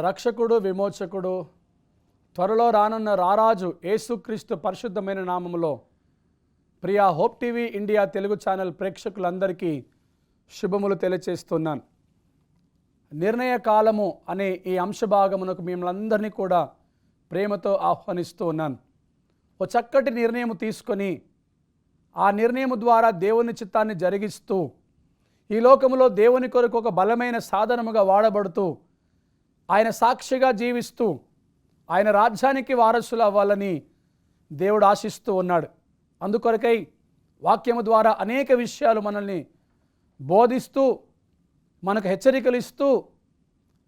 రక్షకుడు, విమోచకుడు, త్వరలో రానున్న రారాజు యేసుక్రీస్తు పరిశుద్ధమైన నామములో ప్రియ hope TV India Telugu channel ప్రేక్షకులందరికీ శుభములు తెలియచేస్తున్నాను. నిర్ణయ కాలము అనే ఈ అంశభాగమునకు మిమ్మల్ని కూడా ప్రేమతో ఆహ్వానిస్తూ ఉన్నాను. ఒక చక్కటి నిర్ణయం తీసుకొని ఆ నిర్ణయం ద్వారా దేవుని చిత్తాన్ని జరిగిస్తూ ఈ లోకములో దేవుని కొరకు ఒక బలమైన సాధనముగా వాడబడుతూ ఆయన సాక్షిగా జీవిస్తూ ఆయన రాజ్యానికి వారసులు అవ్వాలని దేవుడు ఆశిస్తూ ఉన్నాడు. అందుకొరకై వాక్యము ద్వారా అనేక విషయాలు మనల్ని బోధిస్తూ మనకు హెచ్చరికలు ఇస్తూ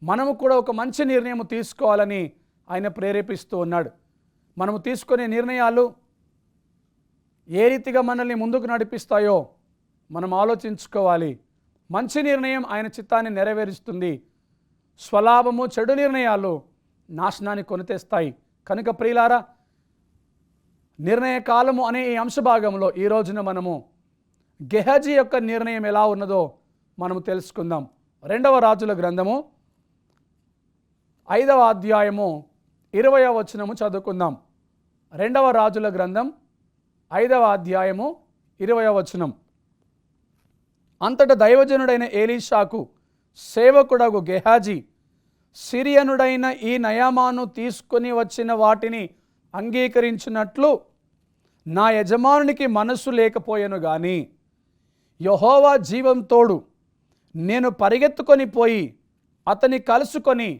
మనము కూడా ఒక మంచి నిర్ణయం తీసుకోవాలని ఆయన ప్రేరేపిస్తూ ఉన్నాడు. మనము తీసుకునే నిర్ణయాలు ఏ రీతిగా మనల్ని ముందుకు నడిపిస్తాయో మనం ఆలోచించుకోవాలి. మంచి నిర్ణయం ఆయన చిత్తాన్ని నెరవేరుస్తుంది. స్వలాభము చెడు నిర్ణయాలు నాశనాన్ని కొనితేస్తాయి. కనుక ప్రియులారా, నిర్ణయ కాలము అనే ఈ అంశభాగంలో ఈ రోజున మనము గెహజీ యొక్క నిర్ణయం ఎలా ఉన్నదో మనము తెలుసుకుందాం. 2వ రాజుల గ్రంథము 5వ అధ్యాయము 20వ వచనము చదువుకుందాం. 2వ రాజుల గ్రంథం 5వ అధ్యాయము 20వ వచనం. అంతటా దైవజనుడైన ఎలీషాకు సేవకుడగు గెహాజీ సిరియనుడైన ఈ నయామాను తీసుకొని వచ్చిన వాటిని అంగీకరించినట్లు నా యజమానునికి మనస్సు లేకపోయాను గాని యెహోవా జీవం తోడు నేను పరిగెత్తుకొని పోయి అతని కలుసుకొని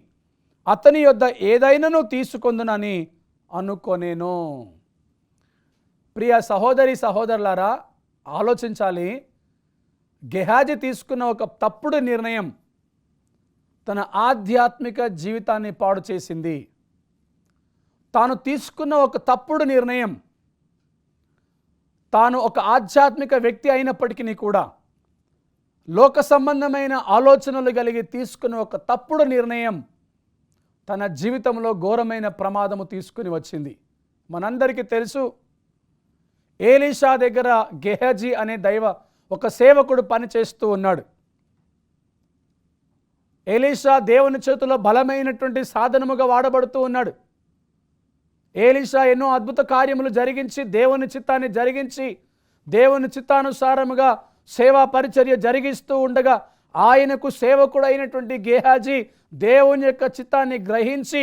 అతని యొద్ద ఏదైనాను తీసుకొందునని అనుకొనేను. ప్రియ సహోదరి సహోదరులారా, ఆలోచించాలి. గెహాజీ తీసుకున్న ఒక తప్పుడు నిర్ణయం తన ఆధ్యాత్మిక జీవితాన్ని పాడు చేసింది. తాను తీసుకున్న ఒక తప్పుడు నిర్ణయం, తాను ఒక ఆధ్యాత్మిక వ్యక్తి అయినప్పటికీ కూడా లోక సంబంధమైన ఆలోచనలు కలిగి తీసుకున్న ఒక తప్పుడు నిర్ణయం తన జీవితంలో ఘోరమైన ప్రమాదము తీసుకుని వచ్చింది. మనందరికీ తెలుసు, ఎలీషా దగ్గర గెహజీ అనే ఒక సేవకుడు పనిచేస్తూ ఉన్నాడు. ఎలీషా దేవుని చేతిలో బలమైనటువంటి సాధనముగా వాడబడుతూ ఉన్నాడు. ఎలీషా ఎన్నో అద్భుత కార్యములు జరిగించి దేవుని చిత్తాన్ని జరిగించి దేవుని చిత్తానుసారముగా సేవా పరిచర్య జరిగిస్తూ ఉండగా ఆయనకు సేవకుడు అయినటువంటి గెహాజీ దేవుని యొక్క చిత్తాన్ని గ్రహించి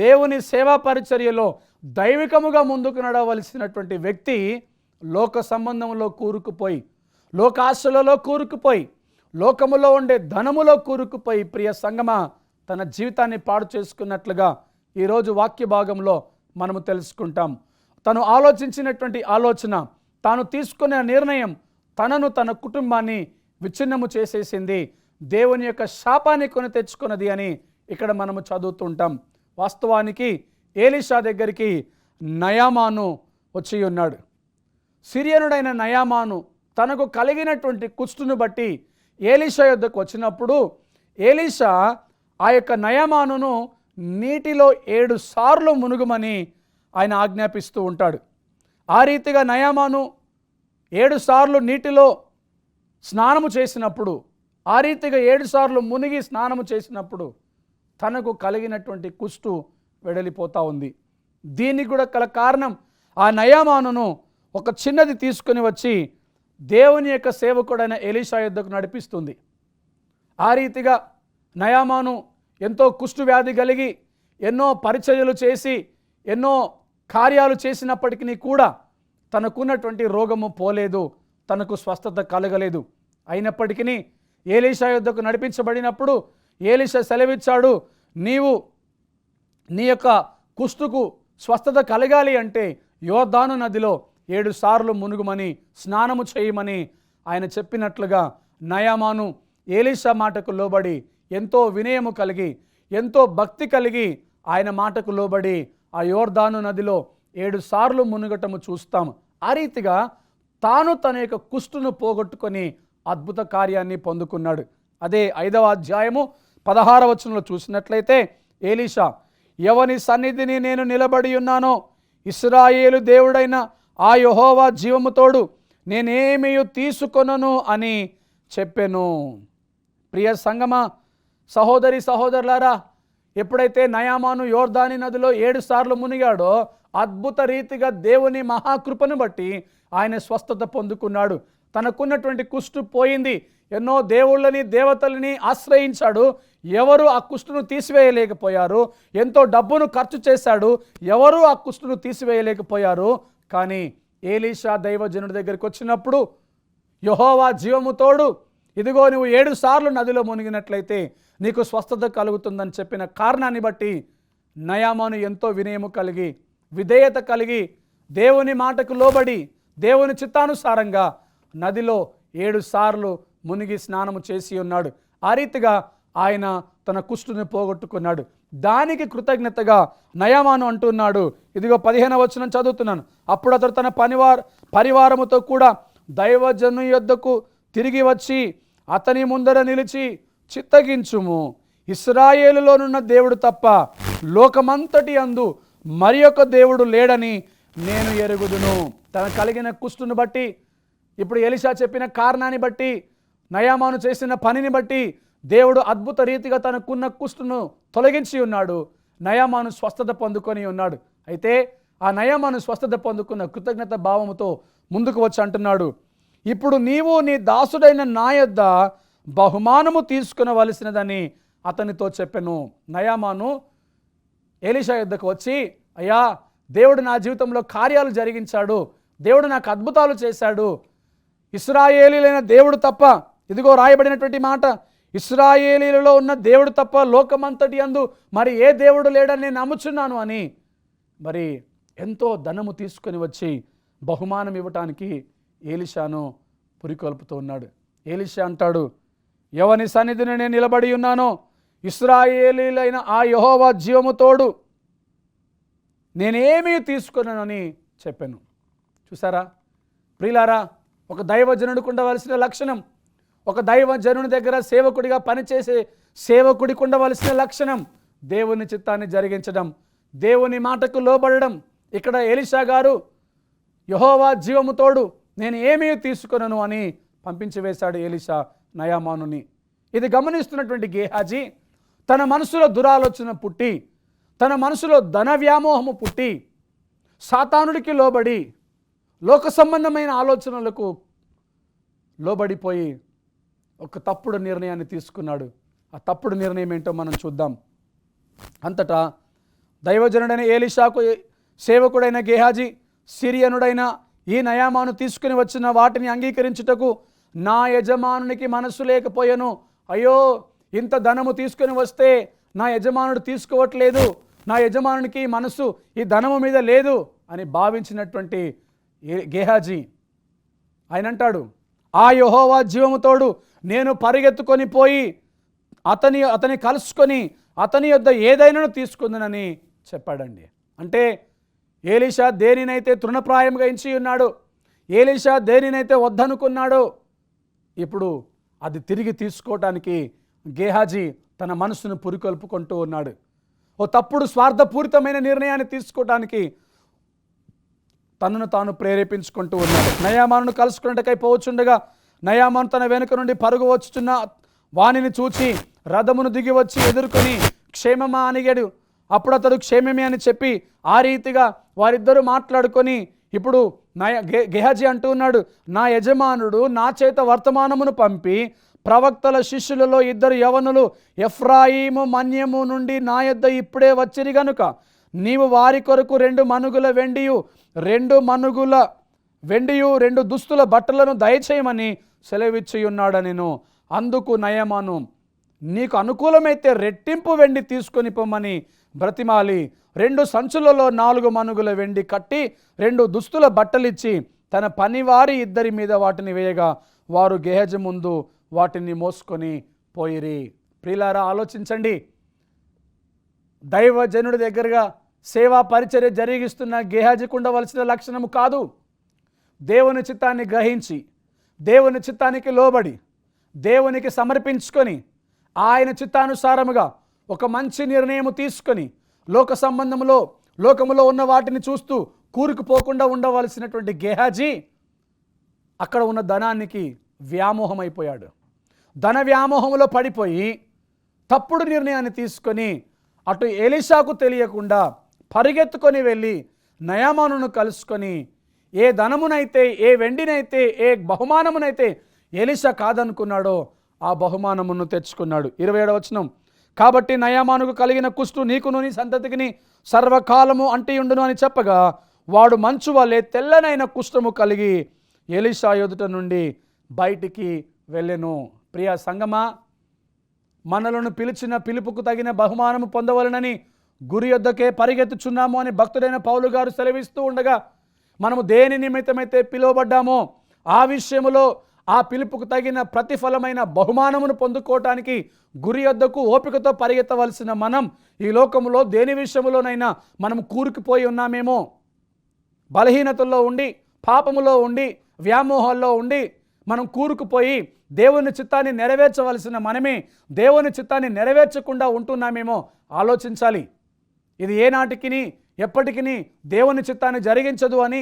దేవుని సేవా పరిచర్యలో దైవికముగా ముందుకు నడవలసినటువంటి వ్యక్తి లోక సంబంధంలో కూరుకుపోయి, లోకాశలలో కూరుకుపోయి, లోకములో ఉండే ధనములో కూరుకుపోయి ప్రియ సంగమా తన జీవితాన్ని పాడు చేసుకున్నట్లుగా ఈరోజు వాక్య భాగంలో మనము తెలుసుకుంటాం. తను ఆలోచించినటువంటి ఆలోచన, తాను తీసుకునే నిర్ణయం తనను తన కుటుంబాన్ని విచ్ఛిన్నము చేసేసింది. దేవుని యొక్క శాపాన్ని కొని తెచ్చుకున్నది అని ఇక్కడ మనము చదువుతుంటాం. వాస్తవానికి ఎలీషా దగ్గరికి నయామాను వచ్చి ఉన్నాడు. సిరియనుడైన నయామాను తనకు కలిగినటువంటి కుష్టును బట్టి ఎలీషా యొద్దకు వచ్చినప్పుడు ఎలీషా ఆ యొక్క నయామానును నీటిలో 7 సార్లు మునుగుమని ఆయన ఆజ్ఞాపిస్తూ ఉంటాడు. ఆ రీతిగా నయామాను 7 సార్లు నీటిలో స్నానము చేసినప్పుడు, ఆ రీతిగా 7 సార్లు మునిగి స్నానము చేసినప్పుడు తనకు కలిగినటువంటి కుష్టు వెడలిపోతూ ఉంది. దీనికి కూడా గల కారణం ఆ నయామానును ఒక చిన్నది తీసుకొని వచ్చి దేవుని యొక్క సేవకుడైన ఎలీషా యొద్దకు నడిపిస్తుంది. ఆ రీతిగా నయామాను ఎంతో కుష్టు వ్యాధి కలిగి ఎన్నో పరిచర్యలు చేసి ఎన్నో కార్యాలు చేసినప్పటికీ కూడా తనకున్నటువంటి రోగము పోలేదు, తనకు స్వస్థత కలగలేదు. అయినప్పటికీ ఎలీషా యొద్దకు నడిపించబడినప్పుడు ఎలీషా సెలవిచ్చాడు, నీవు నీ యొక్క కుష్టుకు స్వస్థత కలగాలి అంటే యోర్దాను నదిలో 7 సార్లు మునుగుమని స్నానము చేయమని ఆయన చెప్పినట్లుగా నయామాను ఎలీషా మాటకు లోబడి ఎంతో వినయము కలిగి ఎంతో భక్తి కలిగి ఆయన మాటకు లోబడి ఆ యోర్దాను నదిలో 7 సార్లు మునుగటము చూస్తాము. ఆ రీతిగా తాను తన యొక్క కుష్టును పోగొట్టుకొని అద్భుత కార్యాన్ని పొందుకున్నాడు. అదే 5వ అధ్యాయము 16వ వచనంలో చూసినట్లయితే ఎలీషా, ఎవని సన్నిధిని నేను నిలబడి ఉన్నానో ఇశ్రాయేలు దేవుడైన ఆ యెహోవా జీవము తోడు నేనేమీ తీసుకొనను అని చెప్పెను. ప్రియ సంగమా, సహోదరి సహోదరులారా, ఎప్పుడైతే నయామాను యోర్దాని నదిలో 7 సార్లు మునిగాడో అద్భుత రీతిగా దేవుని మహాకృపను బట్టి ఆయన స్వస్థత పొందుకున్నాడు. తనకున్నటువంటి కుష్టు పోయింది. ఎన్నో దేవుళ్ళని దేవతలని ఆశ్రయించాడు, ఎవరు ఆ కుష్టును తీసివేయలేకపోయారు. ఎంతో డబ్బును ఖర్చు చేశాడు, ఎవరు ఆ కుష్టును తీసివేయలేకపోయారు. కానీ ఏలీషా దైవజనుడి దగ్గరికి వచ్చినప్పుడు, యెహోవా జీవము తోడు, ఇదిగో నువ్వు 7 సార్లు నదిలో మునిగినట్లయితే నీకు స్వస్థత కలుగుతుందని చెప్పిన కారణాన్ని బట్టి నయామాను ఎంతో వినయము కలిగి, విధేయత కలిగి, దేవుని మాటకు లోబడి, దేవుని చిత్తానుసారంగా నదిలో 7 సార్లు మునిగి స్నానము చేసి ఉన్నాడు. ఆ రీతిగా ఆయన తన కుష్టుని పోగొట్టుకున్నాడు. దానికి కృతజ్ఞతగా నయామాను అంటున్నాడు. ఇదిగో 15వ వచనం చదువుతున్నాను. అప్పుడు అతడు తన పరివారముతో కూడా దైవజను యొద్దకు తిరిగి వచ్చి అతని ముందర నిలిచి, చిత్తగించుము, ఇశ్రాయేలులోనున్న దేవుడు తప్ప లోకమంతటి అందు మరి ఒక దేవుడు లేడని నేను ఎరుగుదును. తన కలిగిన కుష్టును బట్టి, ఇప్పుడు ఎలీషా చెప్పిన కారణాన్ని బట్టి, నయామాను చేసిన పనిని బట్టి దేవుడు అద్భుత రీతిగా తనకున్న కుష్టును తొలగించి ఉన్నాడు. నయామాను స్వస్థత పొందుకొని ఉన్నాడు. అయితే ఆ నయామాను స్వస్థత పొందుకున్న కృతజ్ఞత భావముతో ముందుకు వచ్చి అంటున్నాడు, ఇప్పుడు నీవు నీ దాసుడైన నా యొద్ద బహుమానము తీసుకునవలసినదని అతనితో చెప్పెను. నయామాను ఎలీషా యొద్దకు వచ్చి, అయ్యా, దేవుడు నా జీవితంలో కార్యాలు జరిగించాడు, దేవుడు నాకు అద్భుతాలు చేశాడు, ఇశ్రాయేలీలైన దేవుడు తప్ప, ఇదిగో రాయబడినటువంటి మాట, ఇశ్రాయేలీలలో ఉన్న దేవుడు తప్ప లోకమంతటి అందు మరి ఏ దేవుడు లేడని నేను నమ్ముచున్నాను అని మరి ఎంతో ధనము తీసుకొని వచ్చి బహుమానం ఇవ్వటానికి ఎలీషాను పురికొల్పుతూ ఉన్నాడు. ఎలీషా అంటాడు, ఎవని సన్నిధిని నేను నిలబడి ఉన్నానో ఇశ్రాయేలీలైన ఆ యెహోవా జీవము తోడు నేనేమీ తీసుకున్నానని చెప్పాను. చూసారా ప్రియులారా, ఒక దైవజనుడికి ఉండవలసిన లక్షణం, ఒక దైవజనుని దగ్గర సేవకుడిగా పనిచేసే సేవకుడికి ఉండవలసిన లక్షణం దేవుని చిత్తాన్ని జరిగించడం, దేవుని మాటకు లోబడడం. ఇక్కడ ఎలీషా గారు యెహోవా జీవము తోడు నేను ఏమీ తీసుకొనను అని పంపించి వేశాడు ఎలీషా నయామానుని. ఇది గమనిస్తున్నటువంటి గేహాజీ తన మనసులో దురాలోచన పుట్టి, తన మనసులో ధన వ్యామోహము పుట్టి, సాతానుడికి లోబడి లోక సంబంధమైన ఆలోచనలకు లోబడిపోయి ఒక తప్పుడు నిర్ణయాన్ని తీసుకున్నాడు. ఆ తప్పుడు నిర్ణయం ఏంటో మనం చూద్దాం. అంతటా దైవజనుడైన ఎలీషాకు సేవకుడైన గేహాజీ సిరియనుడైన ఈ నయామాను తీసుకుని వచ్చిన వాటిని అంగీకరించుటకు నా యజమానునికి మనస్సు లేకపోయాను. అయ్యో, ఇంత ధనము తీసుకొని వస్తే నా యజమానుడు తీసుకోవట్లేదు, నా యజమానునికి మనస్సు ఈ ధనము మీద లేదు అని భావించినటువంటి గేహాజీ ఆయన అంటాడు, ఆ యెహోవా జీవము తోడు నేను పరిగెత్తుకొని పోయి అతని కలుసుకొని అతని యొద్ద ఏదైనా తీసుకుందనని చెప్పాడండి. అంటే ఎలీషా దేనినైతే తృణప్రాయంగా ఎంచి ఉన్నాడో, ఎలీషా దేనినైతే వద్దనుకున్నాడో, ఇప్పుడు అది తిరిగి తీసుకోవటానికి గేహాజీ తన మనసును పురికొల్పుకుంటూ ఉన్నాడు. ఓ తప్పుడు స్వార్థపూరితమైన నిర్ణయాన్ని తీసుకోవటానికి తనను తాను ప్రేరేపించుకుంటూ ఉన్నాడు. నయామానును కలుసుకున్నట్టుకై పోవచ్చుండగా నయామాను తన వెనుక నుండి పరుగు వచ్చుచున్న వానిని చూచి రథమును దిగి వచ్చి ఎదుర్కొని క్షేమమా అనిగాడు. అప్పుడు అతడు క్షేమమే అని చెప్పి ఆ రీతిగా వారిద్దరూ మాట్లాడుకొని ఇప్పుడు గేహాజీ అంటూ ఉన్నాడు, నా యజమానుడు నా చేత వర్తమానమును పంపి ప్రవక్తల శిష్యులలో 2 యవనులు ఎఫ్రాయిము మన్యము నుండి నా యొద్ద ఇప్పుడే వచ్చిరి గనుక నీవు వారి కొరకు 2 మనుగుల వెండియు 2 దుస్తుల బట్టలను దయచేయమని సెలవిచ్చి ఉన్నాడనెను. అందుకు నయమాను నీకు అనుకూలమైతే రెట్టింపు వెండి తీసుకొని పొమ్మని బ్రతిమాలి 2 సంచులలో 4 మనుగుల వెండి కట్టి 2 దుస్తుల బట్టలిచ్చి తన పనివారి 2 మీద వాటిని వేయగా వారు గేహాజీ ముందు వాటిని మోసుకొని పోయిరి. ప్రియులారా, ఆలోచించండి. దైవజనుడి దగ్గరగా సేవా పరిచర్య జరిగిస్తున్న గేహాజీకి ఉండవలసిన లక్షణము కాదు. దేవుని చిత్తాన్ని గ్రహించి, దేవుని చిత్తానికి లోబడి, దేవునికి సమర్పించుకొని, ఆయన చిత్తానుసారముగా ఒక మంచి నిర్ణయం తీసుకొని లోక సంబంధంలో లోకములో ఉన్న వాటిని చూస్తూ కూరుకుపోకుండా ఉండవలసినటువంటి గేహాజీ అక్కడ ఉన్న ధనానికి వ్యామోహం అయిపోయాడు. ధన వ్యామోహంలో పడిపోయి తప్పుడు నిర్ణయాన్ని తీసుకొని అటు ఎలీషాకు తెలియకుండా పరిగెత్తుకొని వెళ్ళి నయామానును కలుసుకొని ఏ ధనమునైతే, ఏ వెండినైతే, ఏ బహుమానమునైతే ఎలీషా కాదనుకున్నాడో ఆ బహుమానమును తెచ్చుకున్నాడు. 27వ వచనం, కాబట్టి నయామానుకు కలిగిన కుష్టు నీకును నీ సంతతికిని సర్వకాలము అంటియుండును అని చెప్పగా వాడు మంచు వలె తెల్లనైన కుష్ఠము కలిగి ఎలీషా ఎదుట నుండి బయటికి వెళ్ళెను. ప్రియ సంగమా, మనలను పిలిచిన పిలుపుకు తగిన బహుమానము పొందవలనని గురి యొద్దకే పరిగెత్తుచున్నాము అని భక్తుడైన పౌలు గారు సెలవిస్తూ ఉండగా, మనము దేని నిమిత్తమైతే పిలువబడ్డామో ఆ విషయములో ఆ పిలుపుకు తగిన ప్రతిఫలమైన బహుమానమును పొందుకోవటానికి గురి యొద్దకు ఓపికతో పరిగెత్తవలసిన మనం ఈ లోకములో దేని విషయములోనైనా మనం కూరుకుపోయి ఉన్నామేమో. బలహీనతల్లో ఉండి, పాపములో ఉండి, వ్యామోహాల్లో ఉండి మనం కూరుకుపోయి దేవుని చిత్తాన్ని నెరవేర్చవలసిన మనమే దేవుని చిత్తాన్ని నెరవేర్చకుండా ఉంటున్నామేమో ఆలోచించాలి. ఇది ఏనాటికి ఎప్పటికీ దేవుని చిత్తాన్ని జరిగించదు అని,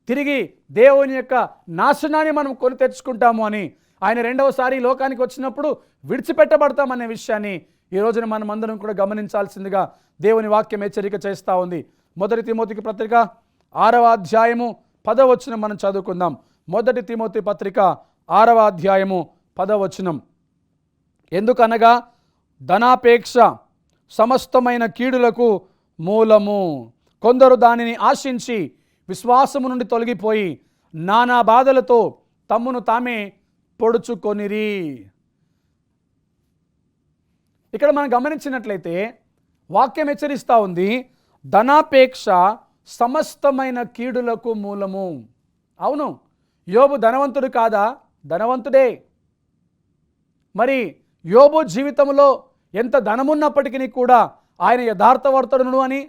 తిరిగి దేవుని యొక్క నాశనాన్ని మనం కొని తెచ్చుకుంటాము అని, ఆయన రెండవసారి లోకానికి వచ్చినప్పుడు విడిచిపెట్టబడతామనే విషయాన్ని ఈ రోజున మనం అందరం కూడా గమనించాల్సిందిగా దేవుని వాక్యం హెచ్చరిక చేస్తూ ఉంది. 1 తిమోతికి పత్రిక 6వ అధ్యాయము 10వ వచనం మనం చదువుకుందాం. 1 తిమోతి పత్రిక 6వ అధ్యాయము 10వ వచనం, ఎందుకనగా ధనాపేక్ష సమస్తమైన కీడులకు మూలము. కొందరు దానిని ఆశించి విశ్వాసము నుండి తొలగిపోయి నానా బాధలతో తమ్మును తామే పొడుచుకొనిరి. ఇక్కడ మనం గమనించినట్లయితే వాక్యం హెచ్చరిస్తూ ఉంది, ధనాపేక్ష సమస్తమైన కీడులకు మూలము. అవును, యోబు ధనవంతుడు కాదా? ధనవంతుడే. మరి యోబు జీవితంలో ఎంత ధనమున్నప్పటికీ కూడా ఆయన యథార్థవర్తుడును అని,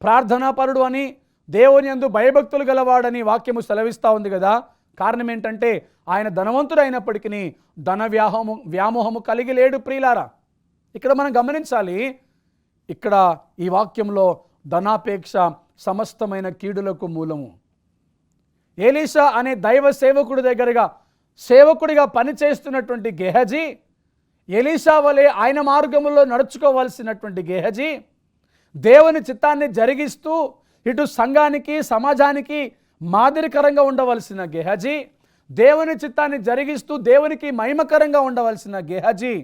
ప్రార్థనాపరుడు అని, దేవుని యందు భయభక్తులు గలవాడని వాక్యము సెలవిస్తూ ఉంది కదా. కారణం ఏంటంటే ఆయన ధనవంతుడు అయినప్పటికీ ధన వ్యామోహము కలిగి లేడు. ప్రియులారా, ఇక్కడ మనం గమనించాలి, ఇక్కడ ఈ వాక్యంలో ధనాపేక్ష సమస్తమైన కీడులకు మూలము. ఎలీషా అనే దైవ సేవకుడి దగ్గరగా సేవకుడిగా పనిచేస్తున్నటువంటి గెహజీ, ఎలీషా వలె ఆయన మార్గములో నడుచుకోవాల్సినటువంటి గెహజీ, దేవుని చిత్తాన్ని జరిగిస్తూ ఇటు సంఘానికి సమాజానికి మాదిరికరంగా ఉండవలసిన గెహజీ, దేవుని చిత్తాన్ని జరిగిస్తూ దేవునికి మహిమకరంగా ఉండవలసిన గెహజీ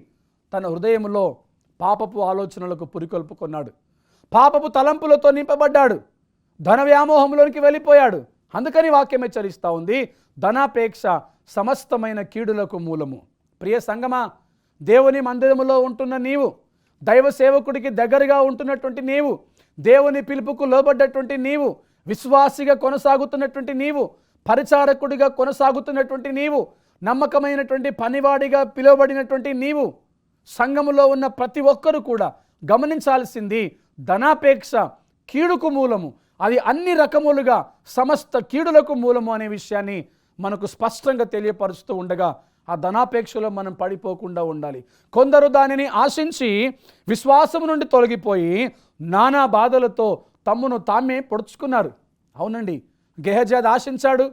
తన హృదయంలో పాపపు ఆలోచనలకు పురికొల్పుకున్నాడు. పాపపు తలంపులతో నింపబడ్డాడు. ధన వ్యామోహంలోనికి వెళ్ళిపోయాడు. అందుకని వాక్యం హెచ్చరిస్తూ ఉంది, ధనాపేక్ష సమస్తమైన కీడులకు మూలము. ప్రియ సంగమా, దేవుని మందిరములో ఉంటున్న నీవు, దైవ సేవకుడికి దగ్గరగా ఉంటున్నటువంటి నీవు, దేవుని పిలుపుకు లోబడ్డటువంటి నీవు, విశ్వాసిగా కొనసాగుతున్నటువంటి నీవు, పరిచారకుడిగా కొనసాగుతున్నటువంటి నీవు, నమ్మకమైనటువంటి పనివాడిగా పిలువబడినటువంటి నీవు, సంఘములో ఉన్న ప్రతి ఒక్కరూ కూడా గమనించాల్సింది, ధనాపేక్ష కీడుకు మూలము. అది అన్ని రకములుగా సమస్త కీడులకు మూలము అనే విషయాన్ని మనకు స్పష్టంగా తెలియపరుస్తూ ఉండగా ఆ ధనాపేక్షలో మనం పడిపోకుండా ఉండాలి. కొందరు దానిని ఆశించి విశ్వాసము నుండి తొలగిపోయి నానా బాధలతో తమ్మును తామే పొడుచుకున్నారు. అవునండి, గెహజీ అది ఆశించాడు,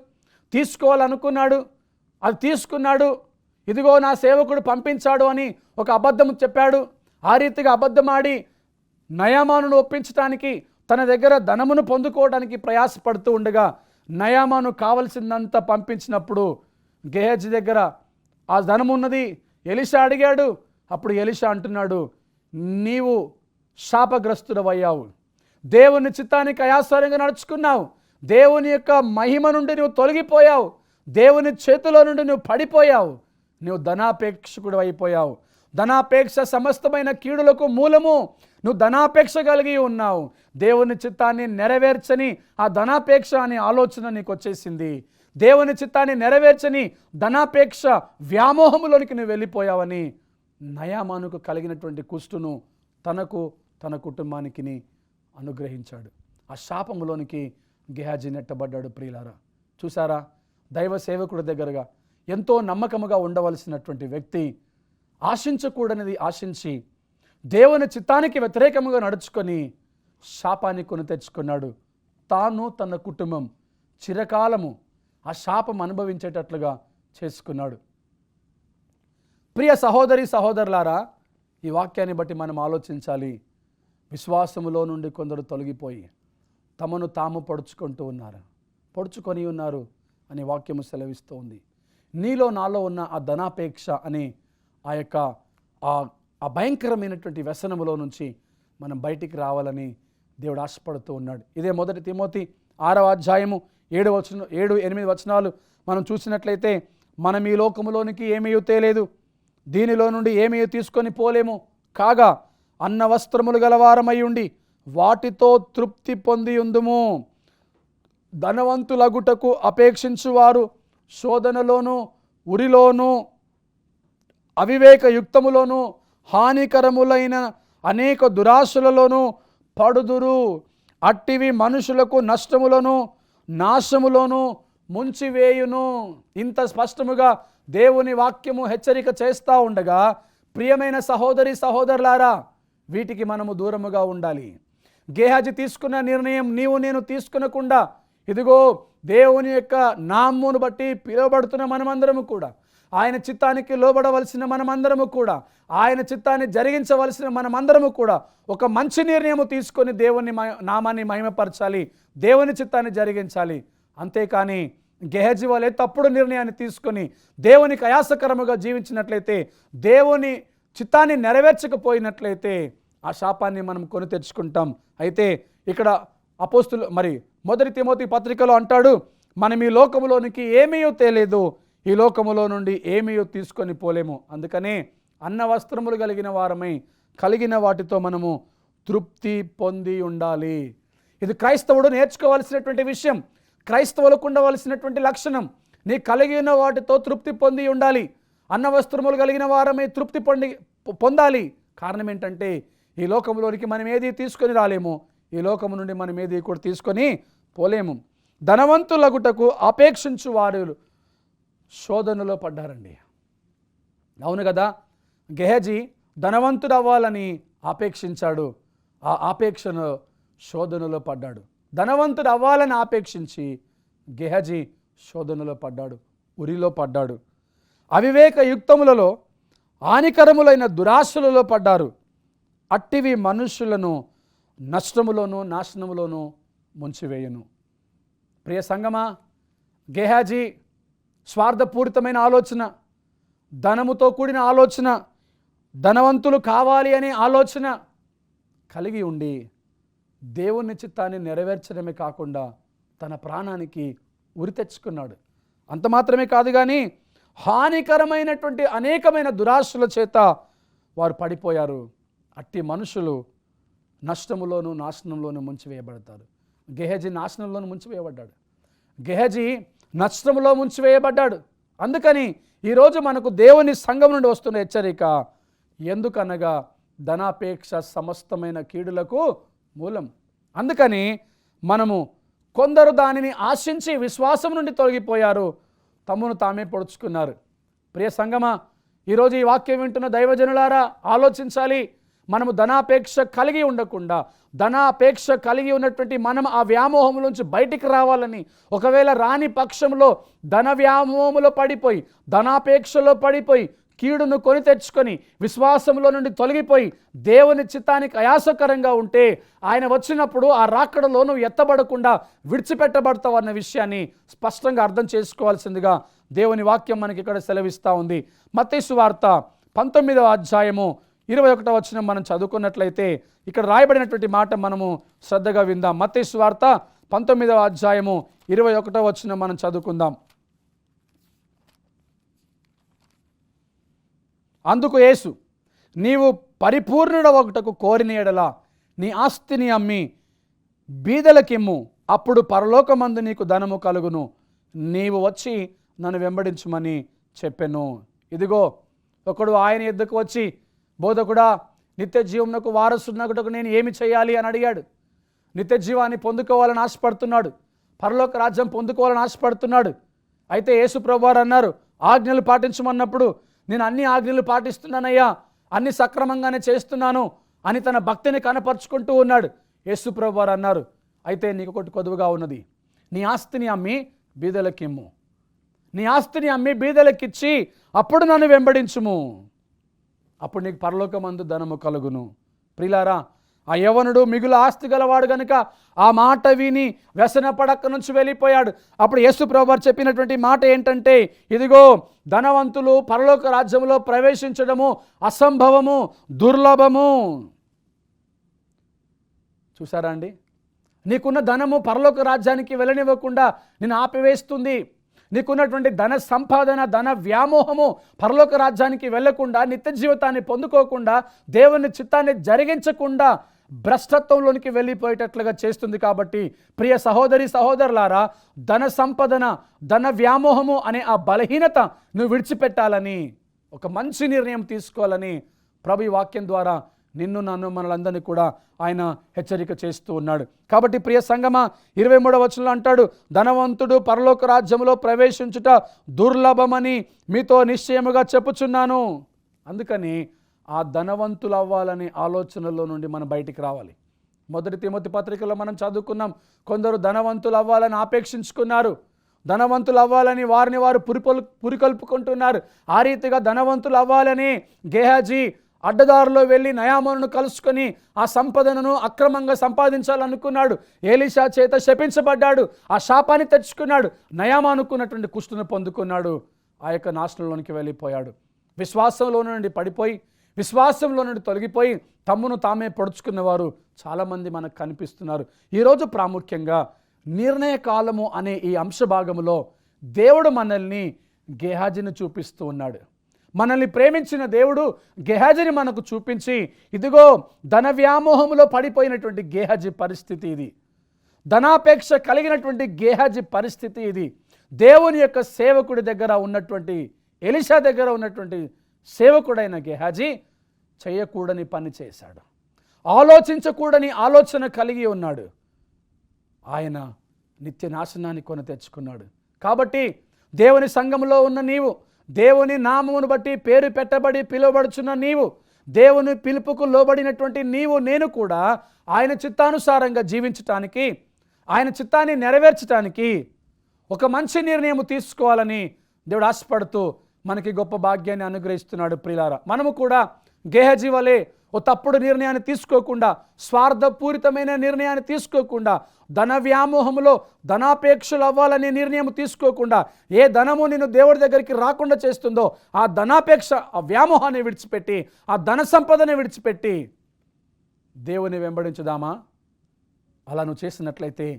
తీసుకోవాలనుకున్నాడు, అది తీసుకున్నాడు. ఇదిగో నా సేవకుడు పంపించాడు అని ఒక అబద్ధం చెప్పాడు. ఆ రీతిగా అబద్ధమాడి నయామానును ఒప్పించడానికి తన దగ్గర ధనమును పొందుకోవడానికి ప్రయాసపడుతూ ఉండగా నయామాను కావలసిందంతా పంపించినప్పుడు గెహజీ దగ్గర ఆ ధనమున్నది. ఎలీషా అడిగాడు. అప్పుడు ఎలీషా అంటున్నాడు, నీవు శాపగ్రస్తుడవయ్యావు, దేవుని చిత్తానికి అయాసరంగా నడుచుకున్నావు, దేవుని యొక్క మహిమ నుండి నువ్వు తొలగిపోయావు, దేవుని చేతిలో నుండి నువ్వు పడిపోయావు, నువ్వు ధనాపేక్షకుడు అయిపోయావు. ధనాపేక్ష సమస్తమైన కీడులకు మూలము. నువ్వు ధనాపేక్ష కలిగి ఉన్నావు. దేవుని చిత్తాన్ని నెరవేర్చని ఆ ధనాపేక్ష అనే ఆలోచన నీకు వచ్చేసింది. దేవుని చిత్తాన్ని నెరవేర్చని ధనాపేక్ష వ్యామోహములోనికి నువ్వు వెళ్ళిపోయావని నయామానుకు కలిగినటువంటి కుష్టును తనకు తన కుటుంబానికి అనుగ్రహించాడు. ఆ శాపములోనికి గెహజీ నెట్టబడ్డాడు. ప్రియులారా, చూసారా, దైవ సేవకుడి దగ్గరగా ఎంతో నమ్మకముగా ఉండవలసినటువంటి వ్యక్తి ఆశించకూడనిది ఆశించి దేవుని చిత్తానికి వ్యతిరేకముగా నడుచుకొని శాపాన్ని కొని తెచ్చుకున్నాడు. తాను తన కుటుంబం చిరకాలము ఆ శాపం అనుభవించేటట్లుగా చేసుకున్నాడు. ప్రియ సహోదరి సహోదరులారా, ఈ వాక్యాన్ని బట్టి మనం ఆలోచించాలి. విశ్వాసములో నుండి కొందరు తొలగిపోయి తమను తాము పొడుచుకొని ఉన్నారు అని వాక్యము సెలవిస్తూ ఉంది. నీలో నాలో ఉన్న ఆ ధనాపేక్ష అనే ఆ యొక్క ఆ భయంకరమైనటువంటి వ్యసనములో నుంచి మనం బయటికి రావాలని దేవుడు ఆశపడుతూ ఉన్నాడు. ఇదే 1 తిమోతి 6వ అధ్యాయము 7-8 వచనాలు మనం చూసినట్లయితే, మనం ఈ లోకములోనికి ఏమీ తేలేదు, దీనిలో నుండి ఏమీ తీసుకొని పోలేము, కాగా అన్న వస్త్రములు గలవారమై ఉండి వాటితో తృప్తి పొంది ఉందుము. ధనవంతులగుటకు అపేక్షించువారు శోధనలోను, ఉరిలోను, అవివేక యుక్తములోను, హానికరములైన అనేక దురాశలలోను పడుదురు. అట్టివి మనుషులకు నష్టములను, నాశములోను ముంచివేయును. ఇంత స్పష్టముగా దేవుని వాక్యము హెచ్చరిక చేస్తూ ఉండగా, ప్రియమైన సహోదరి సహోదరులారా, వీటికి మనము దూరముగా ఉండాలి. గేహాజీ తీసుకున్న నిర్ణయం నీవు నేను తీసుకునకుండా, ఇదిగో దేవుని యొక్క నామమును బట్టి పిలువబడుతున్న మనమందరము కూడా, ఆయన చిత్తానికి లోబడవలసిన మనమందరము కూడా, ఆయన చిత్తాన్ని జరిగించవలసిన మనమందరము కూడా ఒక మంచి నిర్ణయం తీసుకొని దేవుని నామాన్ని మహిమపరచాలి, దేవుని చిత్తాన్ని జరిగించాలి. అంతేకాని గెహజీ వాళ్ళే తప్పుడు నిర్ణయాన్ని తీసుకొని దేవునికి అయాసకరముగా జీవించినట్లయితే, దేవుని చిత్తాన్ని నెరవేర్చకపోయినట్లయితే ఆ శాపాన్ని మనం కొని తెచ్చుకుంటాం. అయితే ఇక్కడ అపోస్తులు 1 తిమోతి పత్రికలో అంటాడు, మనం ఈ లోకములోనికి ఏమీ తేలేదు, ఈ లోకములో నుండి ఏమీ తీసుకొని పోలేము. అందుకనే అన్న వస్త్రములు కలిగిన వారమై కలిగిన వాటితో మనము తృప్తి పొంది ఉండాలి. ఇది క్రైస్తవుడు నేర్చుకోవాల్సినటువంటి విషయం, క్రైస్తవులకు ఉండవలసినటువంటి లక్షణం. నీ కలిగిన వాటితో తృప్తి పొంది ఉండాలి. అన్న వస్త్రములు కలిగిన వారమై తృప్తి పొందాలి. కారణం ఏంటంటే, ఈ లోకంలోనికి మనం ఏది తీసుకొని రాలేము, ఈ లోకము నుండి మనం ఏది కూడా తీసుకొని పోలేము. ధనవంతులగుటకు అపేక్షించు వారు శోధనలో పడ్డారండి. అవును కదా, గెహజీ ధనవంతుడు అవ్వాలని ఆపేక్షించాడు, ఆ ఆపేక్షను శోధనలో పడ్డాడు. ధనవంతుడు అవ్వాలని ఆపేక్షించి గెహజీ శోధనలో పడ్డాడు, ఉరిలో పడ్డాడు. అవివేక యుక్తములలో, హానికరములైన దురాశలలో పడ్డారు. అట్టివి మనుషులను నష్టములోను, నాశనములోను ముంచివేయును. ప్రియ సంగమా, గెహజీ స్వార్థపూరితమైన ఆలోచన, ధనముతో కూడిన ఆలోచన, ధనవంతులు కావాలి అనే ఆలోచన కలిగి ఉండి దేవుని చిత్తాన్ని నెరవేర్చడమే కాకుండా తన ప్రాణానికి ఉరి తెచ్చుకున్నాడు. అంత మాత్రమే కాదు కానీ హానికరమైనటువంటి అనేకమైన దురాశల చేత వారు పడిపోయారు. అట్టి మనుషులు నష్టములోను, నాశనంలోనూ ముంచివేయబడతారు. గెహజీ నాశనంలోనూ ముంచివేయబడ్డాడు, గెహజీ నష్టములో ముంచివేయబడ్డాడు. అందుకని ఈరోజు మనకు దేవుని సంఘం నుండి వస్తున్న హెచ్చరిక, ఎందుకనగా ధనాపేక్ష సమస్తమైన కీడులకు మూలం. అందుకని మనము కొందరు దానిని ఆశించి విశ్వాసం నుండి తొలగిపోయారు, తమను తామే పొడుచుకున్నారు. ప్రియ సంగమా, ఈరోజు ఈ వాక్యం వింటున్న దైవజనులారా ఆలోచించాలి. మనము ధనాపేక్ష కలిగి ఉండకుండా, ధనాపేక్ష కలిగి ఉన్నటువంటి మనం ఆ వ్యామోహం నుంచి బయటికి రావాలని, ఒకవేళ రాని పక్షంలో ధన వ్యామోహంలో పడిపోయి, ధనాపేక్షలో పడిపోయి, కీడును కొని తెచ్చుకొని విశ్వాసంలో నుండి తొలగిపోయి దేవుని చిత్తానికి అయాసకరంగా ఉంటే, ఆయన వచ్చినప్పుడు ఆ రాకడలో నువ్వు ఎత్తబడకుండా విడిచిపెట్టబడతావు అన్న విషయాన్ని స్పష్టంగా అర్థం చేసుకోవాల్సిందిగా దేవుని వాక్యం మనకి ఇక్కడ సెలవిస్తూ ఉంది. మత్తయి సువార్త 19వ అధ్యాయము 21వ వచనం మనం చదువుకున్నట్లయితే ఇక్కడ రాయబడినటువంటి మాట మనము శ్రద్ధగా విందాం. మత్తయి సువార్త 19వ అధ్యాయము 21వ వచనం మనం చదువుకుందాం. అందుకు యేసు, నీవు పరిపూర్ణుడవగుటకు కోరిన యెడల నీ ఆస్తిని అమ్మి బీదలకిమ్ము, అప్పుడు పరలోకమందు నీకు ధనము కలుగును, నీవు వచ్చి నన్ను వెంబడించుమని చెప్పెను. ఇదిగో ఒకడు ఆయన యొద్దకు వచ్చి, బోధకుడా, నిత్య జీవమునకు వారసునగుటకు నేను ఏమి చేయాలి అని అడిగాడు. నిత్య జీవాన్ని పొందుకోవాలని ఆశపడుతున్నాడు, పరలోక రాజ్యం పొందుకోవాలని ఆశపడుతున్నాడు. అయితే యేసు ప్రభువారు అన్నారు, ఆజ్ఞలు పాటించమన్నప్పుడు నేను అన్ని ఆజ్ఞలు పాటిస్తున్నానయ్యా, అన్ని సక్రమంగానే చేస్తున్నాను అని తన భక్తిని కనపరుచుకుంటూ ఉన్నాడు. యేసు ప్రభువారు అన్నారు, అయితే నీకు ఒకటి కొదువుగా ఉన్నది, నీ ఆస్తిని అమ్మి బీదలకిమ్ము, నీ ఆస్తిని అమ్మి బీదలకిచ్చి అప్పుడు నన్ను వెంబడించుము, అప్పుడు నీకు పరలోకమందు ధనము కలుగును. ప్రియులారా, ఆ యవనుడు మిగులు ఆస్తి గలవాడు గనుక ఆ మాట విని వ్యసన పడక నుంచి వెళ్ళిపోయాడు. అప్పుడు యేసు ప్రభువారు చెప్పినటువంటి మాట ఏంటంటే, ఇదిగో ధనవంతులు పరలోక రాజ్యంలో ప్రవేశించడము అసంభవము, దుర్లభము. చూసారా అండి, నీకున్న ధనము పరలోక రాజ్యానికి వెళ్ళనివ్వకుండా నేను ఆపివేస్తుంది. నీకున్నటువంటి ధన సంపాదన, ధన వ్యామోహము పరలోక రాజ్యానికి వెళ్లకుండా, నిత్య జీవితాన్ని పొందుకోకుండా, దేవుని చిత్తాన్ని జరిగించకుండా భ్రష్టత్వంలోనికి వెళ్ళిపోయేటట్లుగా చేస్తుంది. కాబట్టి ప్రియ సహోదరి సహోదరులారా, ధన సంపదన, ధన వ్యామోహము అనే ఆ బలహీనత నువ్వు విడిచిపెట్టాలని, ఒక మంచి నిర్ణయం తీసుకోవాలని ప్రభు ఈ వాక్యం ద్వారా నిన్ను నన్ను మనలందరినీ కూడా ఆయన హెచ్చరిక చేస్తూ ఉన్నాడు. కాబట్టి ప్రియ సంగమా, 23వ వచనంలో అంటాడు, ధనవంతుడు పరలోక రాజ్యములో ప్రవేశించుట దుర్లభమని మీతో నిశ్చయముగా చెప్పుచున్నాను. అందుకని ఆ ధనవంతులు అవ్వాలనే ఆలోచనలో నుండి మనం బయటికి రావాలి. 1 తిమోతి పత్రికలో మనం చదువుకున్నాం, కొందరు ధనవంతులు అవ్వాలని ఆపేక్షించుకున్నారు, ధనవంతులు అవ్వాలని వారిని వారు పురికొల్పుకుంటున్నారు. ఆ రీతిగా ధనవంతులు అవ్వాలని గేహాజీ అడ్డదారులో వెళ్ళి నయామానును కలుసుకొని ఆ సంపదను అక్రమంగా సంపాదించాలనుకున్నాడు. ఏలీషా చేత శపించబడ్డాడు, ఆ శాపాన్ని తెచ్చుకున్నాడు. నయామానుకున్నటువంటి కుష్టును పొందుకున్నాడు, ఆ యొక్క నాశనంలోనికి వెళ్ళిపోయాడు. విశ్వాసంలో నుండి పడిపోయి, విశ్వాసంలో నుండి తొలగిపోయి తమ్మును తామే పొడుచుకున్నవారు చాలామంది మనకు కనిపిస్తున్నారు. ఈరోజు ప్రాముఖ్యంగా నిర్ణయ కాలము అనే ఈ అంశభాగములో దేవుడు మనల్ని గేహాజీని చూపిస్తూ ఉన్నాడు. మనల్ని ప్రేమించిన దేవుడు గేహాజీని మనకు చూపించి, ఇదిగో ధన వ్యామోహంలో పడిపోయినటువంటి గేహాజీ పరిస్థితి ఇది, ధనాపేక్ష కలిగినటువంటి గేహాజీ పరిస్థితి ఇది. దేవుని యొక్క సేవకుడి దగ్గర ఉన్నటువంటి, ఎలీషా దగ్గర ఉన్నటువంటి సేవకుడైన గేహాజీ చేయకూడని పని చేశాడు, ఆలోచించకూడని ఆలోచన కలిగి ఉన్నాడు. ఆయన నిత్య నాశనాన్ని కొని తెచ్చుకున్నాడు. కాబట్టి దేవుని సంఘంలో ఉన్న నీవు, దేవుని నామమును బట్టి పేరు పెట్టబడి పిలువబడుచున్న నీవు, దేవుని పిలుపుకు లోబడినటువంటి నీవు, నేను కూడా ఆయన చిత్తానుసారంగా జీవించటానికి, ఆయన చిత్తాన్ని నెరవేర్చడానికి ఒక మంచి నిర్ణయం తీసుకోవాలని దేవుడు ఆశపడుతూ మనకి గొప్ప భాగ్యాన్ని అనుగ్రహిస్తున్నాడు. ప్రియులారా, మనము కూడా గేహాజీ వలె ఓ తప్పుడు నిర్ణయాన్ని తీసుకోకుండా, స్వార్థపూరితమైన నిర్ణయాన్ని తీసుకోకుండా, ధన వ్యామోహంలో ధనాపేక్షలు అవ్వాలనే నిర్ణయం తీసుకోకుండా, ఏ ధనము నేను దేవుడి దగ్గరికి రాకుండా చేస్తుందో ఆ ధనాపేక్ష, ఆ వ్యామోహాన్ని విడిచిపెట్టి, ఆ ధన సంపదను విడిచిపెట్టి దేవుని వెంబడించుదామా? అలా నువ్వు చేసినట్లయితే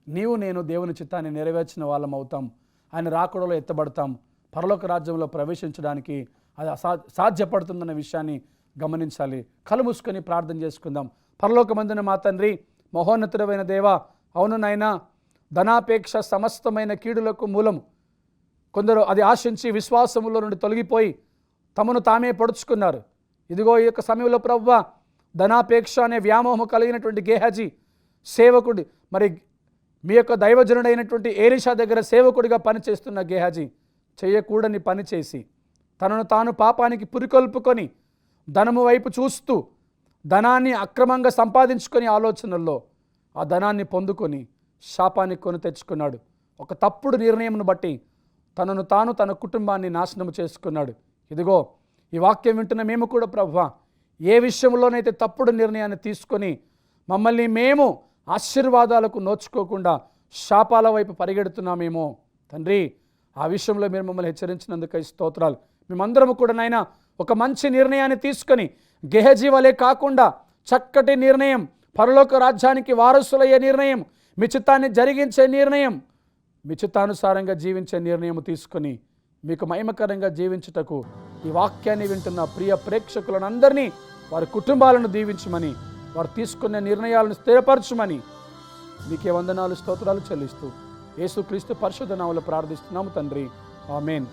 నీవు నేను దేవుని చిత్తాన్ని నెరవేర్చిన వాళ్ళం అవుతాం. ఆయన రాకడలో ఎత్తబడతాం. పరలోక రాజ్యంలో ప్రవేశించడానికి అది సాధ్యపడుతుందన్న విషయాన్ని గమనించాలి. కళ్ళు మూసుకొని ప్రార్థన చేసుకుందాం. పరలోకమందున మా తండ్రి, మహోన్నతుడైన దేవా, అవును నాయనా, ధనాపేక్ష సమస్తమైన కీడులకు మూలము. కొందరు అది ఆశించి విశ్వాసములో నుండి తొలగిపోయి తమను తామే పొడుచుకున్నారు. ఇదిగో ఈ యొక్క సమయంలో ప్రభువా, ధనాపేక్ష అనే వ్యామోహం కలిగినటువంటి గేహాజీ సేవకుడి, మరి మీ యొక్క దైవజనుడైనటువంటి ఏలీషా దగ్గర సేవకుడిగా పనిచేస్తున్న గేహాజీ చేయకూడని పని చేసి తనను తాను పాపానికి పురికొల్పుకొని ధనము వైపు చూస్తూ ధనాన్ని అక్రమంగా సంపాదించుకొని ఆలోచనల్లో ఆ ధనాన్ని పొందుకొని శాపాన్ని కొని తెచ్చుకున్నాడు. ఒక తప్పుడు నిర్ణయంను బట్టి తనను తాను, తన కుటుంబాన్ని నాశనం చేసుకున్నాడు. ఇదిగో ఈ వాక్యం వింటున్న మేము కూడా ప్రభువా, ఏ విషయంలోనైతే తప్పుడు నిర్ణయాన్ని తీసుకొని మమ్మల్ని మేము ఆశీర్వాదాలకు నోచుకోకుండా శాపాల వైపు పరిగెడుతున్నామేమో తండ్రి, ఆ విషయంలో మీరు మమ్మల్ని హెచ్చరించినందుకై స్తోత్రాలు. మేమందరము కూడా నాయనా ఒక మంచి నిర్ణయాన్ని తీసుకొని గేహాజీ వలె కాకుండా చక్కటి నిర్ణయం, పరలోక రాజ్యానికి వారసులయ్యే నిర్ణయం, మీ చిత్తాన్ని జరిగించే నిర్ణయం, మీ చిత్తానుసారంగా జీవించే నిర్ణయం తీసుకొని మీకు మహిమకరంగా జీవించుటకు ఈ వాక్యాన్ని వింటున్న ప్రియ ప్రేక్షకులను అందరినీ, వారి కుటుంబాలను దీవించమని, వారు తీసుకునే నిర్ణయాలను స్థిరపరచమని మీకే వందనాలు స్తోత్రాలు చెల్లిస్తూ యేసుక్రీస్తు పరిశుద్ధ నామములో ప్రార్థిస్తున్నాము తండ్రి, ఆమేన్.